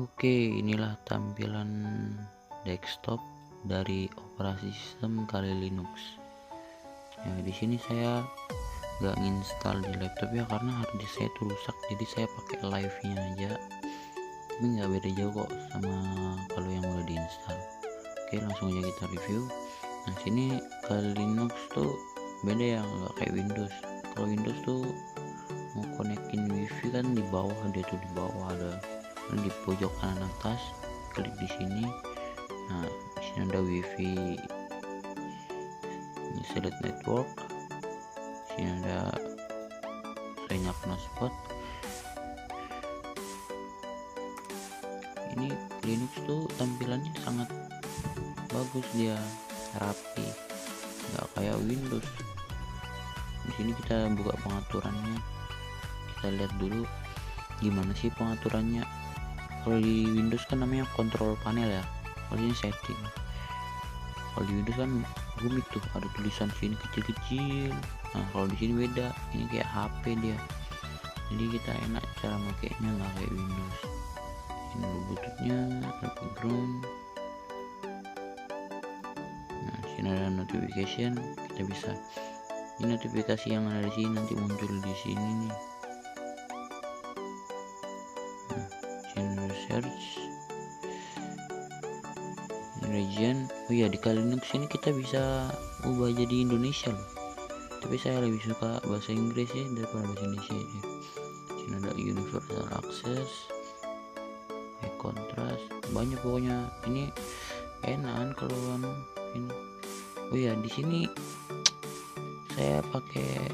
Oke, inilah tampilan desktop dari operasi sistem Kali Linux. Ya, di sini saya nggak nginstal di laptop ya karena harddisk saya tuh rusak, jadi saya pakai live-nya aja. Tapi nggak beda jauh kok sama kalau yang udah diinstal. Oke, langsung aja kita review. Nah, sini Kali Linux tuh beda ya, nggak kayak Windows. Kalau Windows tuh mau konekin wifi kan di bawah, dia tuh di bawah ada di pojok kanan atas, klik di sini. Nah, di sini ada wifi, ini select network, di sini ada banyak hotspot. Ini Linux tuh tampilannya sangat bagus, dia rapi, nggak kayak Windows. Di sini kita buka pengaturannya, kita lihat dulu gimana sih pengaturannya. Kalau di Windows kan namanya control panel ya, kalau ini setting. Kalau di Windows kan rumit tuh, ada tulisan sini kecil-kecil. Nah, kalau di sini beda, ini kayak HP dia, jadi kita enak cara makainya, nggak kayak Windows. Ini bluetoothnya, background. Nah, sini ada notification, kita bisa ini notifikasi yang ada di sini nanti muncul di sini nih. Nah, sini search region. Oh ya, di Kali Linux ini kita bisa ubah jadi Indonesia loh, tapi saya lebih suka bahasa Inggris ya daripada bahasa Indonesia ya. Sini ada universal access, high contrast, banyak pokoknya. Ini enak kalau ini. Oh ya, di sini saya pakai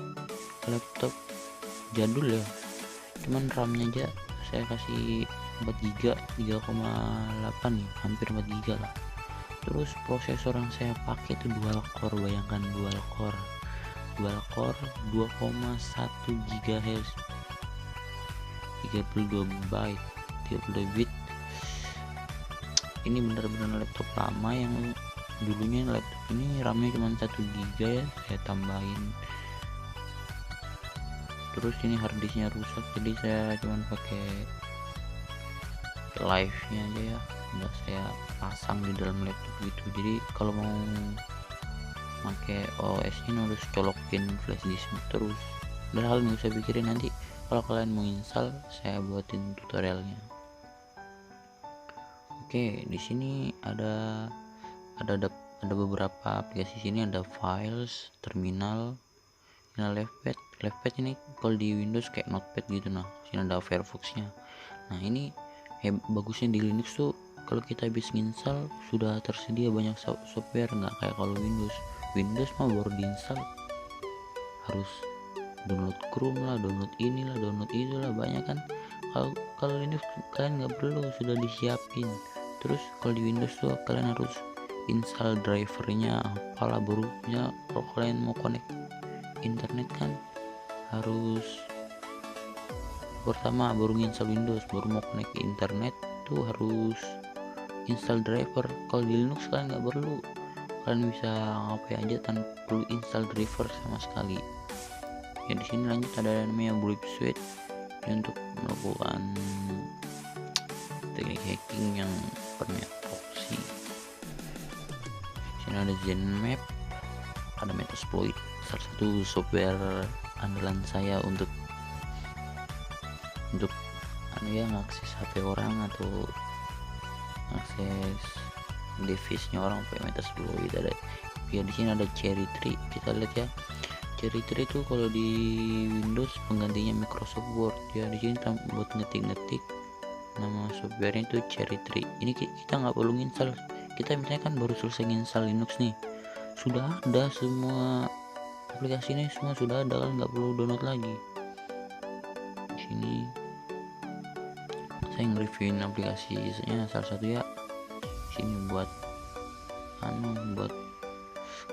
laptop jadul ya, cuman RAM-nya aja saya kasih 4 GB, 3,8 nih, hampir 4 GB lah. Terus prosesor yang saya pakai itu dual core, bayangkan dual core 2,1 GHz, 32 byte, 32 bit. Ini benar-benar laptop lama, yang dulunya laptop ini RAM-nya cuma 1 GB ya, saya tambahin. Terus ini harddisknya rusak, jadi saya cuma pakai live-nya aja ya, nggak saya pasang di dalam laptop gitu. Jadi kalau mau pakai OS ini harus colokin flash disk terus. Dan hal nggak usah pikirin, nanti kalau kalian mau install saya buatin tutorialnya. Oke, di sini ada beberapa aplikasi. Sini ada files, terminal, ini leftpad ini kalau di Windows kayak notepad gitu. Nah, sini ada Firefox-nya. Nah, ini bagusnya di Linux tuh kalau kita habis nginstal sudah tersedia banyak software, nggak kayak kalau Windows mah baru diinstal harus download Chrome lah, download inilah, download itulah, banyak kan. Kalau Linux kalian nggak perlu, sudah disiapin. Terus kalau di Windows tuh kalian harus install drivernya apalah, barunya kalau kalian mau connect internet kan harus pertama baru install Windows, baru mau connect ke internet tuh harus install driver. Kalau di Linux kalian nggak perlu, kalian bisa ngapain aja tanpa perlu install driver sama sekali. Ya, di sini lanjut ada namanya Blip Suite untuk melakukan teknik hacking yang punya proxy. Sini ada ZenMap, ada Metasploit, salah satu software andalan saya untuk ngakses HP orang atau akses device-nya orang pakai Metasploit. Ada ya, di sini ada Cherry Tree, kita lihat ya. Cherry Tree itu kalau di Windows penggantinya Microsoft Word ya. Di sini buat ngetik-ngetik, nama softwarenya itu Cherry Tree. Ini kita nggak perlu install. Kita misalnya kan baru selesai install Linux nih, sudah ada semua aplikasi ini, semua sudah ada, kan nggak perlu download lagi. Di sini saya nge-reviewin aplikasinya salah satu ya. Di sini buat buat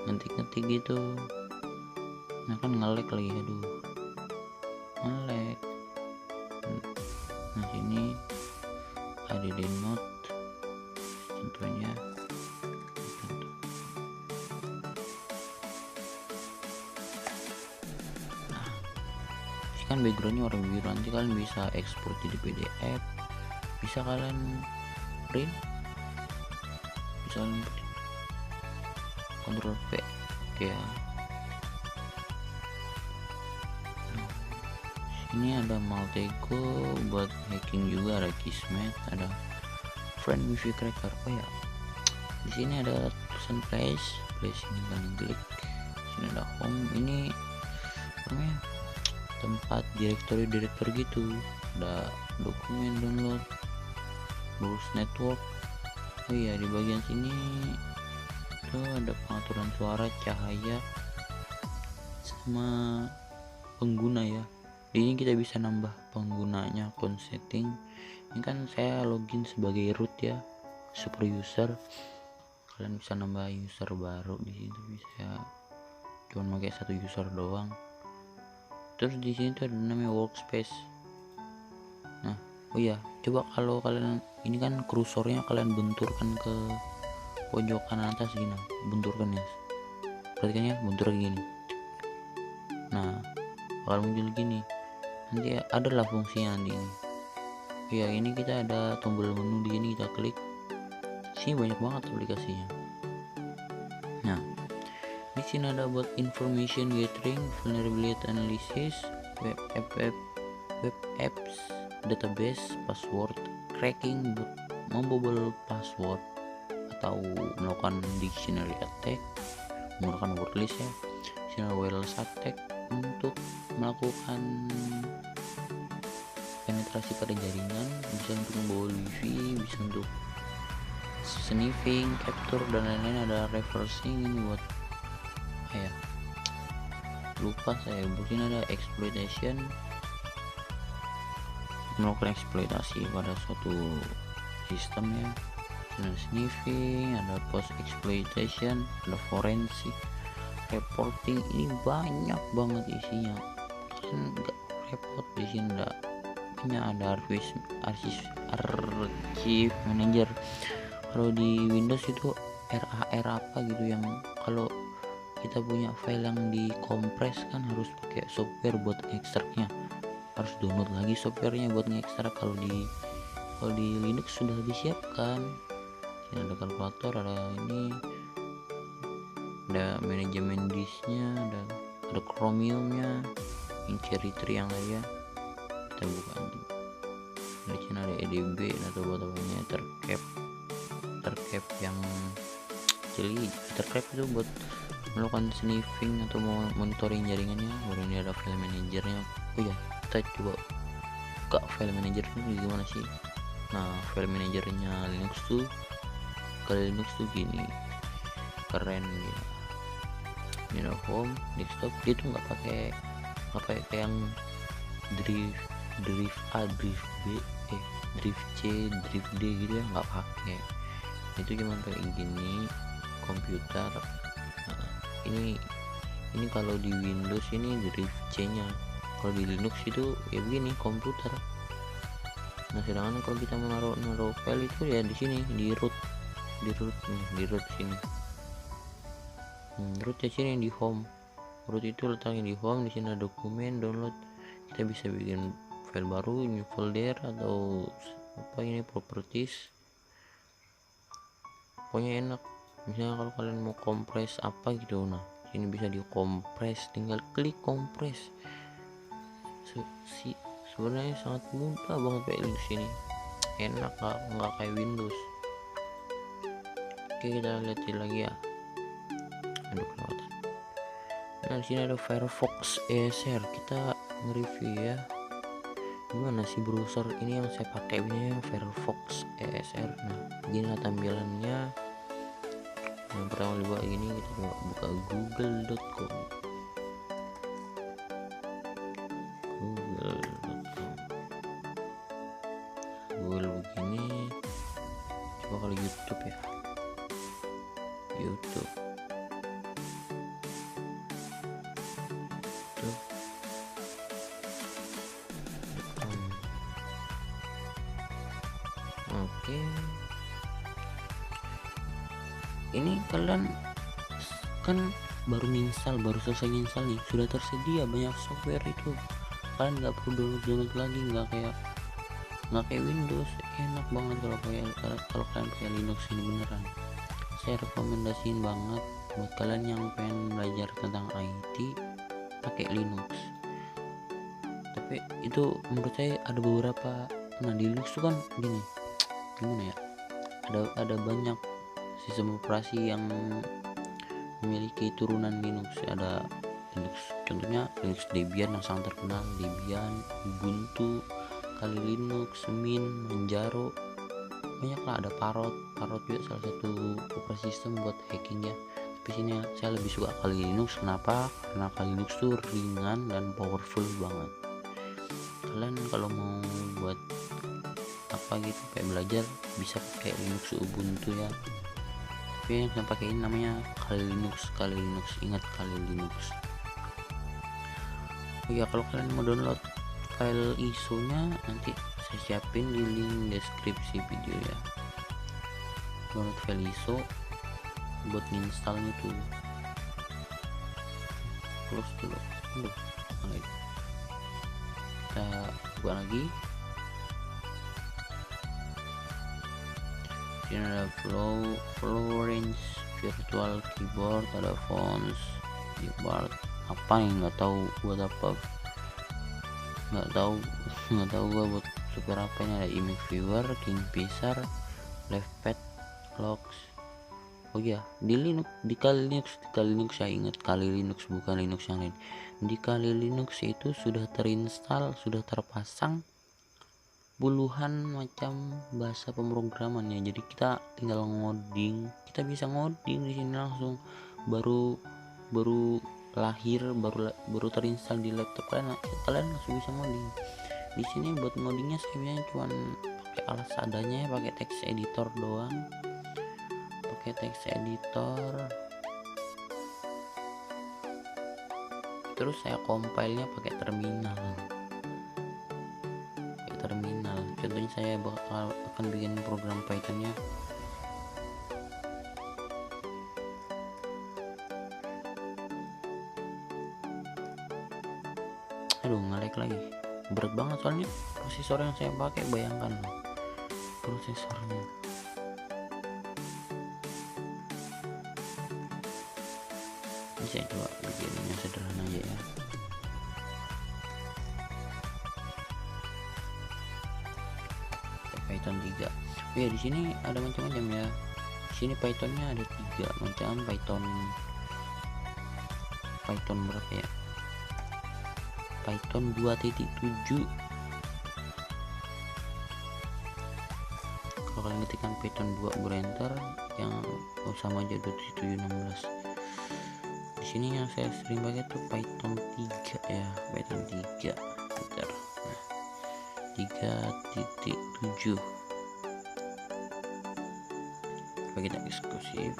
ngetik-ngetik gitu. Nah, kan nge-lag lagi, aduh, nge-lag. Nah, sini ada note contohnya. Nah, kan backgroundnya warna biru, nanti kalian bisa ekspor jadi PDF, bisa kalian print, bisa kalian print Ctrl P ya. Ini ada Maltego buat hacking juga, ada Kismet, ada Friend Wifi Cracker. Oh ya, di sini ada tulisan place ini kalian klik. Sini ada home, ini namanya tempat direktori gitu. Ada dokumen download, Browse network. Oh iya, di bagian sini tuh ada pengaturan suara, cahaya, sama pengguna ya. Di ini kita bisa nambah penggunanya, account setting. Ini kan saya login sebagai root ya, super user. Kalian bisa nambah user baru di situ, bisa cuma pakai satu user doang. Terus di sini tuh ada namanya workspace. Nah, oh iya, coba kalau kalian ini kan kursornya kalian benturkan ke pojok kanan atas gini, benturkan ya. Perhatikan ya, bentur gini. Nah, bakal muncul gini. Nanti adalah fungsinya nanti ini. Ya, ini kita ada tombol menu di sini, kita klik. Sini banyak banget aplikasinya. Nah, di sini ada buat information gathering, vulnerability analysis, web apps, database, password cracking, buat membobol password atau melakukan dictionary attack, menggunakan word list ya. Sini ada wireless attack untuk melakukan penetrasi pada jaringan, bisa untuk membawa wifi, bisa untuk sniffing, capture dan lain-lain. Ada reversing ini buat lupa saya. Mungkin ada exploitation, melakukan eksploitasi pada suatu sistem ya. Ada sniffing, ada post exploitation, ada forensic reporting. Ini banyak banget isinya, kan nggak repot. Di sini ada archive manager. Kalau di Windows itu RAR apa gitu, yang kalau kita punya file yang dikompres kan harus pakai software buat ekstraknya, harus download lagi softwarenya buat ngekstrak. Kalau di Linux sudah disiapkan. Ini ada kalkulator, ada ini, ada manajemen disknya, ada chromiumnya, ini cherry tree yang aja kita buka. Di sini ada EDB atau buat-buatnya, tercap yang jeli. Tercap itu buat melakukan sniffing atau monitoring jaringannya. Baru ini ada file manajernya. Oh ya, kita coba buka file manajer ini gimana sih. Nah, file manajernya Linux tuh gini, keren ya. Ini ada home, desktop. Dia tuh nggak pakai kayak yang drive A, drive B, drive C, drive D gitu ya, nggak pakai. Itu cuma kayak gini, komputer. Nah, ini kalau di Windows ini drive C nya, kalau di Linux itu ya begini, komputer. Nah, sedangkan kalau kita menaruh file itu ya di sini, di root sini. Root ya sini di home. Root itu letaknya di home. Di sini ada dokumen, download. Kita bisa bikin file baru, new folder, atau apa ini, properties. Pokoknya enak. Misalnya kalau kalian mau kompres apa gitu, nah sini bisa dikompres, tinggal klik kompres. Sebenarnya sangat mudah banget pakai Linux ini, enak, nggak kayak Windows. Oke, kita lihat lagi ya. Aduh, kelewatan. Nah, di sini ada Firefox ESR. Kita nge-review ya, gimana sih browser ini yang saya pakai, ini Firefox ESR. Nah, begini tampilannya. Yang pertama dibuka gini, kita buka google.com. Google begini. Coba kalau YouTube ya, YouTube tuh. Oke, ini kalian kan baru selesai install nih, sudah tersedia banyak software itu. Kalian nggak perlu download lagi, nggak kayak nggak kayak Windows, enak banget kalau kalian pakai Linux ini beneran. Saya rekomendasiin banget buat kalian yang pengen belajar tentang IT pakai Linux. Tapi itu menurut saya ada beberapa, nah di Linux tuh kan gini, gimana ya, ada banyak sistem operasi yang memiliki turunan Linux. Ada Linux, contohnya Linux Debian yang sangat terkenal, Debian, Ubuntu, Kali Linux, Mint, Manjaro, banyak lah. Ada Parrot juga salah satu operasi sistem buat hacking ya. Tapi sini saya lebih suka Kali Linux. Kenapa? Karena Kali Linux tuh ringan dan powerful banget. Kalian kalau mau buat apa gitu kayak belajar bisa pakai Linux Ubuntu ya. Tapi yang saya pakai ini namanya Kali Linux. Ingat Kali Linux. Oh ya, kalau kalian mau download file ISO nya nanti saya siapin di link deskripsi video ya. Download file ISO buat installnya tuh. Close dulu. Kita buka lagi. Ini ada Florence virtual keyboard, ada fonts, keyboard apa nih, nggak tahu buat apa, nggak tahu gua buat super apa. Ini ada image viewer, Kingfisher, leftpad, locks. Oh iya, di Kali Linux saya ingat Kali Linux, bukan Linux yang lain. Di Kali Linux itu sudah terinstall, sudah terpasang puluhan macam bahasa pemrograman ya. Jadi kita tinggal ngoding, kita bisa ngoding di sini langsung. Baru lahir, baru terinstall di laptop kalian langsung bisa ngoding. Di sini buat ngodingnya saya biasanya cuma pakai alat seadanya ya, pakai text editor doang. Pakai text editor. Terus saya compile-nya pakai terminal. Contohnya saya akan bikin program Python-nya. Aduh, nge-lag lagi. Berat banget soalnya prosesor yang saya pakai, bayangkan prosesornya. Ini saya coba bikinnya sederhana aja ya. Python 3. Oh ya, di sini ada macam-macam ya. Di sini Pythonnya ada 3 macam. Python berapa ya? Python 2.7. Kalau kalian ketikkan Python 2 berenter yang sama aja 2.7.16. Di sini yang saya sering pakai tuh Python 3 ya, Python 3. Bentar. 3.7. Coba kita eksekusi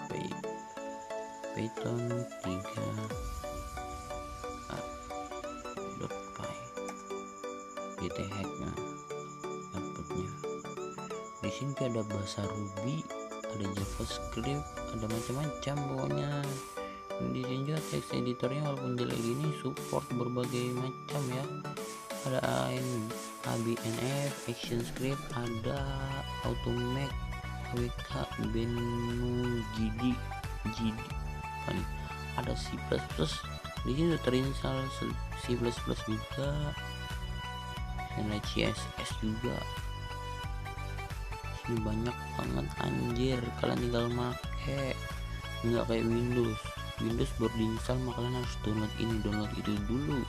Python 3 .py kita hack outputnya. Di sini ada bahasa Ruby, ada JavaScript, ada macam-macam pokoknya. Di sini juga text editornya walaupun jelek gini support berbagai macam ya. Ada ABNF, ActionScript, ada Automake, AWK, Benu, GD, ada C++. Di sini terinstall C++ juga, dan ada CSS juga. Ini banyak banget anjir, kalian tinggal make, nggak kayak Windows baru diinstal maka kalian harus download ini download itu dulu,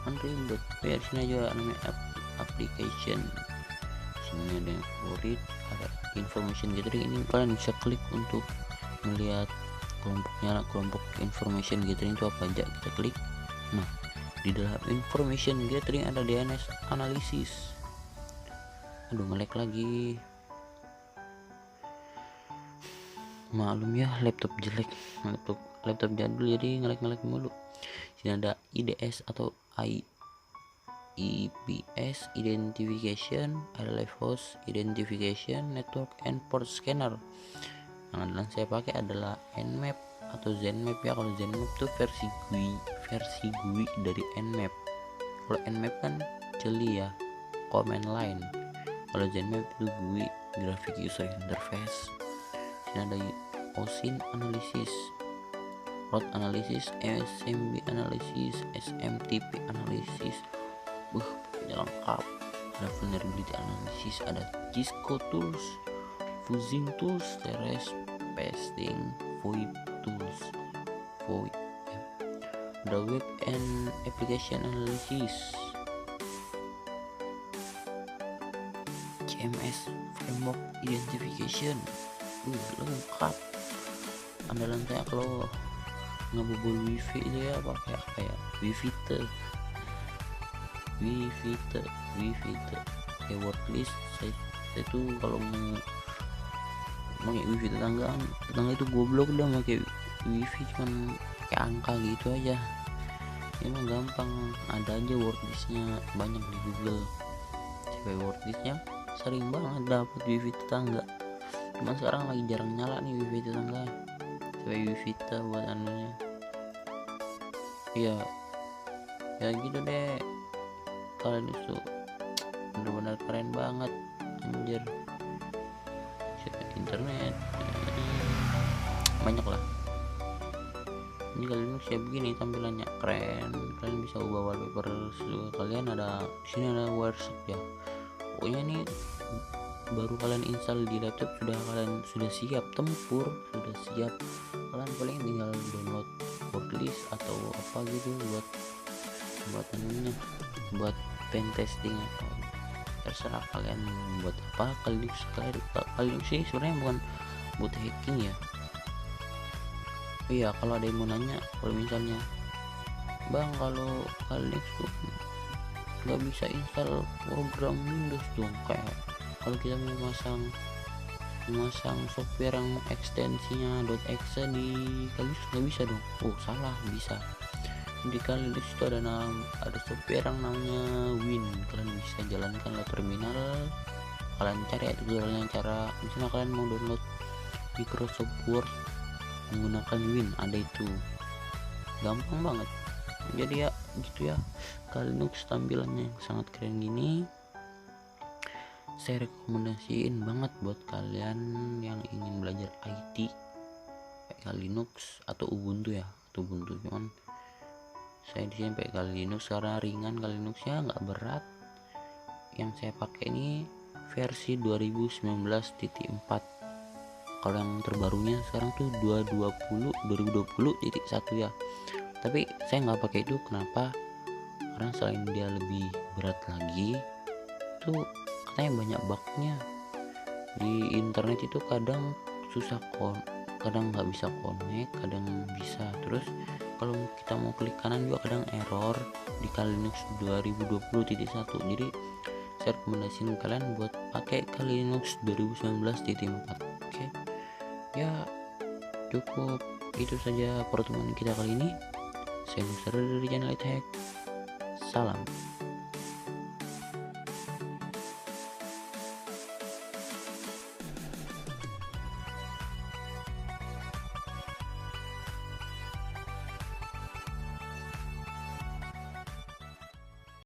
kan ribet. Ya di sini aja namanya application. Sini ada yang favorit, ada information gathering. Ini kalian bisa klik untuk melihat kelompok information gathering itu apa aja, kita klik. Nah, di dalam information gathering ada DNS analysis. Aduh, nge-lag lagi, maklum ya, laptop jelek, laptop jadul jadi nge-lag mulu. Sini ada IDS atau IPS identification, ada live host identification, network and port scanner. Yang andalan saya pakai adalah Nmap atau Zenmap ya. Kalau Zenmap tuh versi GUI dari Nmap. Kalau Nmap kan jeli ya, command line. Kalau Zenmap itu GUI, graphic user interface. Sini ada OSIN analysis, road analysis, SMB analysis, SMTP analysis. Lengkap. Ada vulnerability analysis, ada Cisco tools, fuzzing tools, teres pasting, VoIP tools, VoIP. Ada web and application analysis, CMS framework identification. Lengkap. Andalan saya kalau ngebobol wifi itu ya pakai apa ya, Wifite kayak worklist. Saya tuh kalau mau pakai wifi tetangga itu goblok, dah pakai wifi cuman pakai angka gitu aja. Emang gampang, ada aja worklistnya banyak di Google. Cewek worklistnya sering banget dapat wifi tetangga, cuman sekarang lagi jarang nyala nih wifi tetangga. Cewek wifi buat anunya. Iya ya gitu deh, kalian itu benar-benar keren banget anjir. Internet banyak lah. Ini kalian siap begini tampilannya keren, kalian bisa ubah wallpaper juga. Kalian ada di sini ada Wireshark ya, pokoknya ini baru kalian install di laptop sudah siap tempur, sudah siap. Kalian paling tinggal download worklist atau apa gitu buat anunya, buat pen testing atau terserah kalian buat apa. Kalian sih sebenarnya bukan buat hacking ya. Iya, kalau ada yang mau nanya, kalau misalnya bang, kalau kalian tuh nggak bisa install program Windows dong, kayak kalau kita memasang software yang ekstensinya .exe di Linux nggak bisa dong. Oh salah, bisa. Di Linux itu ada software yang namanya Win. Kalian bisa jalankan lewat terminal. Kalian cari tutorialnya, cara misalnya kalian mau download Microsoft Word menggunakan Win, ada itu, gampang banget. Jadi ya gitu ya, Linux tampilannya yang sangat keren gini. Saya rekomendasiin banget buat kalian yang ingin belajar IT kayak Linux atau Ubuntu ya, atau Ubuntu. Cuman saya di sini pakai Linux karena ringan, Linuxnya nggak berat. Yang saya pakai ini versi 2019.4. Kalau yang terbarunya sekarang tuh 2020.1 ya. Tapi saya nggak pakai itu, kenapa? Karena selain dia lebih berat lagi, tuh katanya banyak bugnya di internet itu. Kadang susah kadang nggak bisa connect, kadang bisa. Terus kalau kita mau klik kanan juga kadang error di Linux 2020.1. Jadi saya rekomendasiin kalian buat pakai Linux 2019.4. Oke ya, cukup itu saja pertemuan kita kali ini. Saya Nusra dari channel IT Hack. Salam.